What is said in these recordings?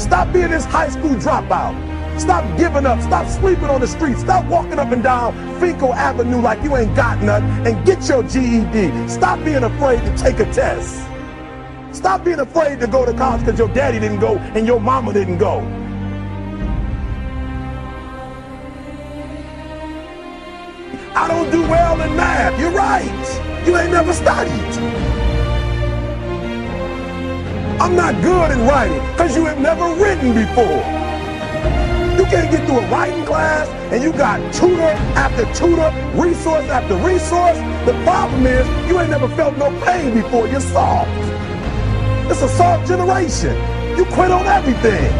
Stop being this high school dropout. Stop giving up. Stop sleeping on the street. Stop walking up and down Finkel Avenue like you ain't got nothing, and get your GED. Stop being afraid to take a test. Stop being afraid to go to college because your daddy didn't go and your mama didn't go. I don't do well in math. You're right. You ain't never studied. I'm not good in writing because you have never written before. You can't get through a writing class and you got tutor after tutor, resource after resource. The problem is you ain't never felt no pain before. You're soft. It's a soft generation. You quit on everything.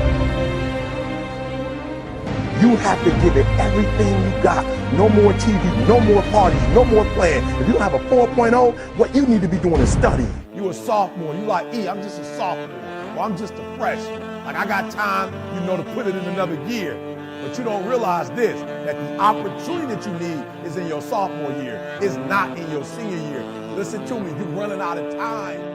You have to give it everything you got. No more TV, no more parties, no more playing. If you don't have a 4.0, what you need to be doing is studying. You a sophomore. You like, I'm just a sophomore. Or I'm just a freshman. Like I got time, to put it in another year. But you don't realize this, that the opportunity that you need is in your sophomore year. It's not in your senior year. Listen to me, you're running out of time.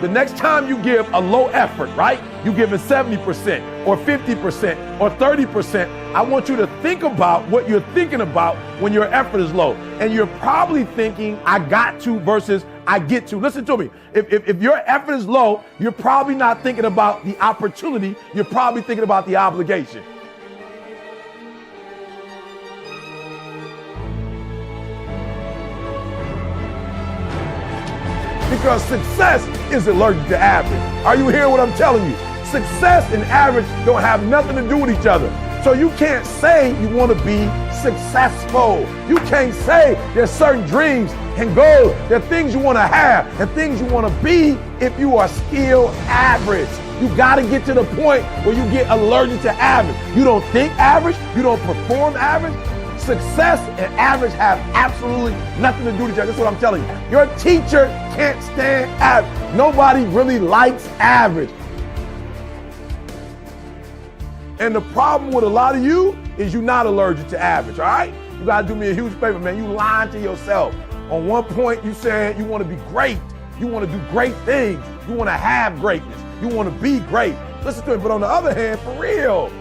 The next time you give a low effort, right? You give it 70% or 50% or 30%. I want you to think about what you're thinking about when your effort is low. And you're probably thinking, I got to versus I get to. Listen to me. If your effort is low, you're probably not thinking about the opportunity. You're probably thinking about the obligation. Because success is allergic to average. Are you hearing what I'm telling you? Success and average don't have nothing to do with each other. So you can't say you want to be successful. You can't say there's certain dreams and goals. There are things you want to have and things you want to be if you are still average. You got to get to the point where you get allergic to average. You don't think average. You don't perform average. Success and average have absolutely nothing to do with each other. That's what I'm telling you. Your teacher can't stand average. Nobody really likes average. And the problem with a lot of you is you're not allergic to average, all right? You got to do me a huge favor, man. You lying to yourself. On one point, you said you want to be great. You want to do great things. You want to have greatness. You want to be great. Listen to me. But on the other hand, for real,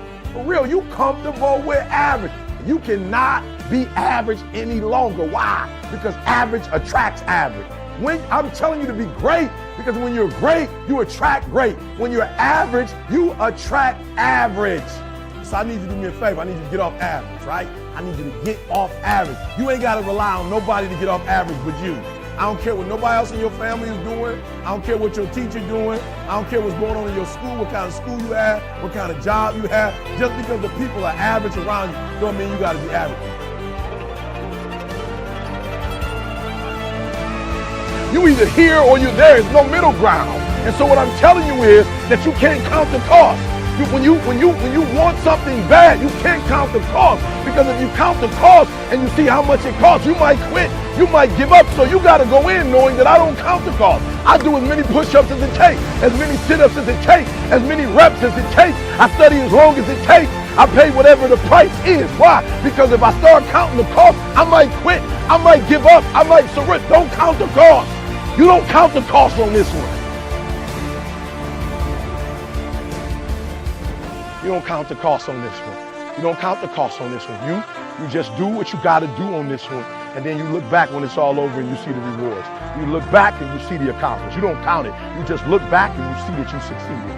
you comfortable with average. You cannot be average any longer. Why? Because average attracts average. When I'm telling you to be great, because when you're great, you attract great. When you're average, you attract average. So I need you to do me a favor. I need you to get off average, right? I need you to get off average. You ain't got to rely on nobody to get off average but you. I don't care what nobody else in your family is doing. I don't care what your teacher doing. I don't care what's going on in your school, what kind of school you have, what kind of job you have. Just because the people are average around you don't mean you got to be average. You either here or you're there. There's no middle ground. And so what I'm telling you is that you can't count the cost. When you want something bad, you can't count the cost. Because if you count the cost and you see how much it costs, you might quit. You might give up. So you got to go in knowing that I don't count the cost. I do as many push-ups as it takes, as many sit-ups as it takes, as many reps as it takes. I study as long as it takes. I pay whatever the price is. Why? Because if I start counting the cost, I might quit. I might give up. I might surrender. Don't count the cost. You don't count the cost on this one. You don't count the cost on this one. You don't count the cost on this one. You just do what you got to do on this one. And then you look back when it's all over and you see the rewards. You look back and you see the accomplishments. You don't count it. You just look back and you see that you succeeded.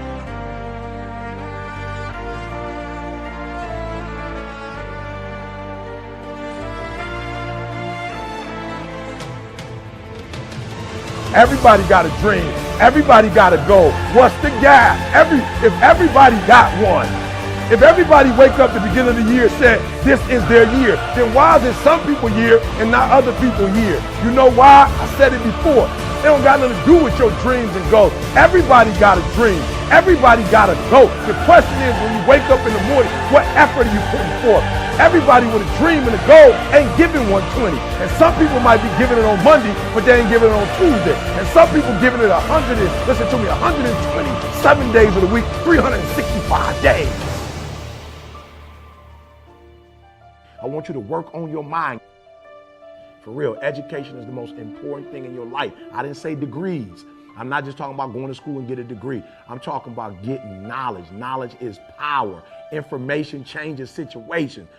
Everybody got a dream. Everybody got a goal. What's the gap? If everybody got one, if everybody wake up at the beginning of the year and said this is their year, then why is it some people's year and not other people's year? You know why? I said it before. It don't got nothing to do with your dreams and goals. Everybody got a dream. Everybody got a goal. The question is, when you wake up in the morning, what effort are you putting forth? Everybody with a dream and a goal ain't giving 120. And some people might be giving it on Monday, but they ain't giving it on Tuesday. And some people giving it 127 days of the week, 365 days. I want you to work on your mind. For real, education is the most important thing in your life. I didn't say degrees. I'm not just talking about going to school and get a degree. I'm talking about getting knowledge. Knowledge is power. Information changes situations.